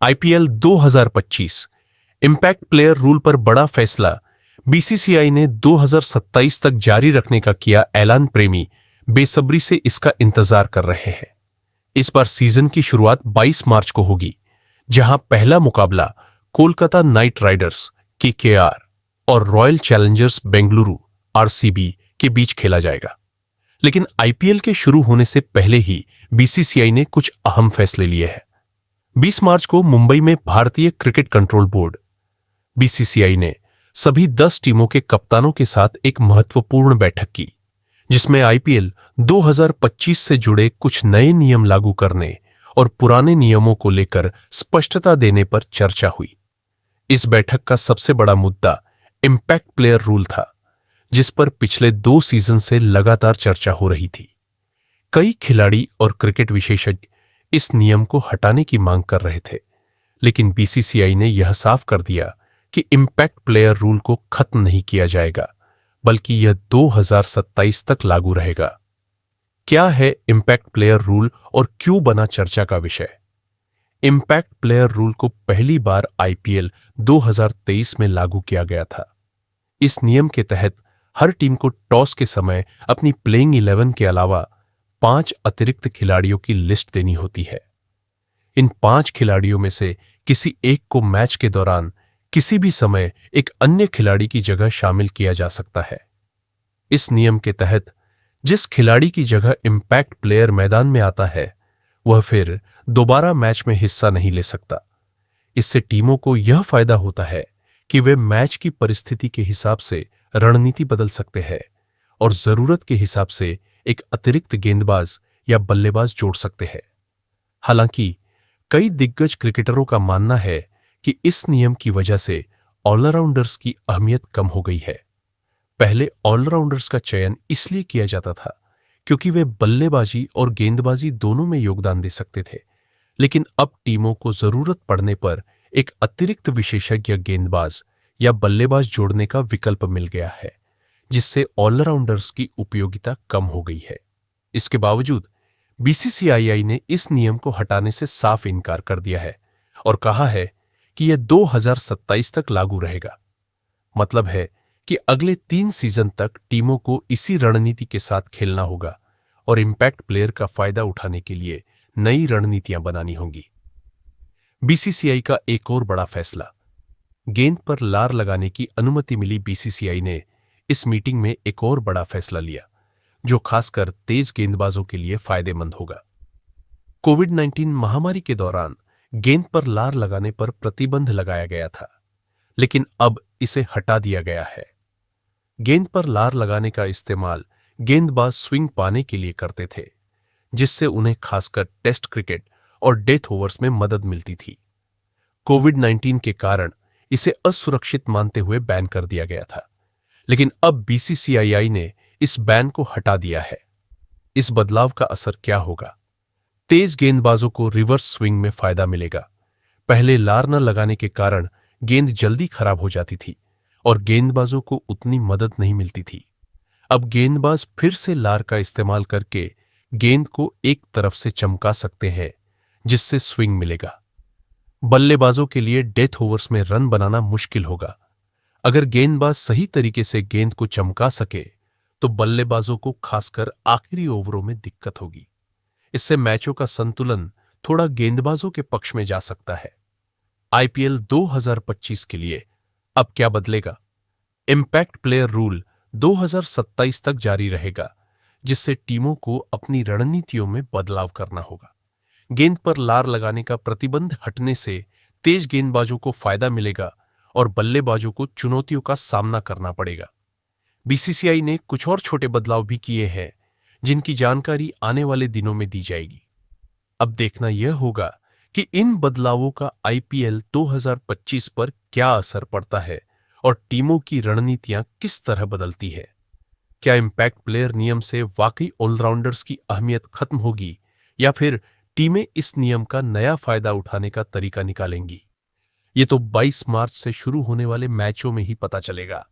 IPL 2025 impact player rule पर बड़ा फैसला। बीसीसीआई ने 2027 तक जारी रखने का किया ऐलान। प्रेमी बेसब्री से इसका इंतजार कर रहे हैं। इस बार सीजन की शुरुआत 22 मार्च को होगी, जहां पहला मुकाबला कोलकाता नाइट राइडर्स केकेआर और रॉयल चैलेंजर्स बेंगलुरु आरसीबी के बीच खेला जाएगा। लेकिन आईपीएल के शुरू होने से पहले ही बीसीसीआई ने कुछ अहम फैसले लिए हैं। 20 मार्च को मुंबई में भारतीय क्रिकेट कंट्रोल बोर्ड बीसीसीआई ने सभी 10 टीमों के कप्तानों के साथ एक महत्वपूर्ण बैठक की, जिसमें आईपीएल 2025 से जुड़े कुछ नए नियम लागू करने और पुराने नियमों को लेकर स्पष्टता देने पर चर्चा हुई। इस बैठक का सबसे बड़ा मुद्दा इम्पैक्ट प्लेयर रूल था, जिस पर पिछले 2 सीजन से लगातार चर्चा हो रही थी। कई खिलाड़ी और क्रिकेट विशेषज्ञ इस नियम को हटाने की मांग कर रहे थे, लेकिन बीसीसीआई ने यह साफ कर दिया कि इम्पैक्ट प्लेयर रूल को खत्म नहीं किया जाएगा, बल्कि यह 2027 तक लागू रहेगा। क्या है इम्पैक्ट प्लेयर रूल और क्यों बना चर्चा का विषय? इम्पैक्ट प्लेयर रूल को पहली बार आईपीएल 2023 में लागू किया गया था। इस नियम के तहत हर टीम को टॉस के समय अपनी प्लेइंग 11 के अलावा 5 अतिरिक्त खिलाड़ियों की लिस्ट देनी होती है। इन 5 खिलाड़ियों में से किसी एक को मैच के दौरान किसी भी समय एक अन्य खिलाड़ी की जगह शामिल किया जा सकता है। इस नियम के तहत जिस खिलाड़ी की जगह इम्पैक्ट प्लेयर मैदान में आता है, वह फिर दोबारा मैच में हिस्सा नहीं ले सकता। इससे टीमों को यह फायदा होता है कि वे मैच की परिस्थिति के हिसाब से रणनीति बदल सकते हैं और जरूरत के हिसाब से एक अतिरिक्त गेंदबाज या बल्लेबाज जोड़ सकते हैं। हालांकि कई दिग्गज क्रिकेटरों का मानना है कि इस नियम की वजह से ऑलराउंडर्स की अहमियत कम हो गई है। पहले ऑलराउंडर्स का चयन इसलिए किया जाता था क्योंकि वे बल्लेबाजी और गेंदबाजी दोनों में योगदान दे सकते थे, लेकिन अब टीमों को जरूरत पड़ने पर एक अतिरिक्त विशेषज्ञ गेंदबाज या बल्लेबाज जोड़ने का विकल्प मिल गया है, जिससे ऑलराउंडर्स की उपयोगिता कम हो गई है। इसके बावजूद बीसीसीआई ने इस नियम को हटाने से साफ इनकार कर दिया है और कहा है कि यह 2027 तक लागू रहेगा। मतलब है कि अगले 3 सीजन तक टीमों को इसी रणनीति के साथ खेलना होगा और इम्पैक्ट प्लेयर का फायदा उठाने के लिए नई रणनीतियां बनानी होंगी। बीसीसीआई का एक और बड़ा फैसला, गेंद पर लार लगाने की अनुमति मिली। बीसीसीआई ने इस मीटिंग में एक और बड़ा फैसला लिया, जो खासकर तेज गेंदबाजों के लिए फायदेमंद होगा। कोविड-19 महामारी के दौरान गेंद पर लार लगाने पर प्रतिबंध लगाया गया था, लेकिन अब इसे हटा दिया गया है। गेंद पर लार लगाने का इस्तेमाल गेंदबाज स्विंग पाने के लिए करते थे, जिससे उन्हें खासकर टेस्ट क्रिकेट और डेथ ओवर्स में मदद मिलती थी। कोविड-19 के कारण इसे असुरक्षित मानते हुए बैन कर दिया गया था, लेकिन अब बीसीसीआई ने इस बैन को हटा दिया है। इस बदलाव का असर क्या होगा? तेज गेंदबाजों को रिवर्स स्विंग में फायदा मिलेगा। पहले लार न लगाने के कारण गेंद जल्दी खराब हो जाती थी और गेंदबाजों को उतनी मदद नहीं मिलती थी। अब गेंदबाज फिर से लार का इस्तेमाल करके गेंद को एक तरफ से चमका सकते हैं, जिससे स्विंग मिलेगा। बल्लेबाजों के लिए डेथ ओवर्स में रन बनाना मुश्किल होगा। अगर गेंदबाज सही तरीके से गेंद को चमका सके तो बल्लेबाजों को खासकर आखिरी ओवरों में दिक्कत होगी। इससे मैचों का संतुलन थोड़ा गेंदबाजों के पक्ष में जा सकता है। आईपीएल 2025 के लिए अब क्या बदलेगा? इम्पैक्ट प्लेयर रूल 2027 तक जारी रहेगा, जिससे टीमों को अपनी रणनीतियों में बदलाव करना होगा। गेंद पर लार लगाने का प्रतिबंध हटने से तेज गेंदबाजों को फायदा मिलेगा और बल्लेबाजों को चुनौतियों का सामना करना पड़ेगा। बीसीसीआई ने कुछ और छोटे बदलाव भी किए हैं, जिनकी जानकारी आने वाले दिनों में दी जाएगी। अब देखना यह होगा कि इन बदलावों का आईपीएल 2025 पर क्या असर पड़ता है और टीमों की रणनीतियां किस तरह बदलती है। क्या इम्पैक्ट प्लेयर नियम से वाकई ऑलराउंडर्स की अहमियत खत्म होगी या फिर टीमें इस नियम का नया फायदा उठाने का तरीका निकालेंगी? ये तो 22 मार्च से शुरू होने वाले मैचों में ही पता चलेगा।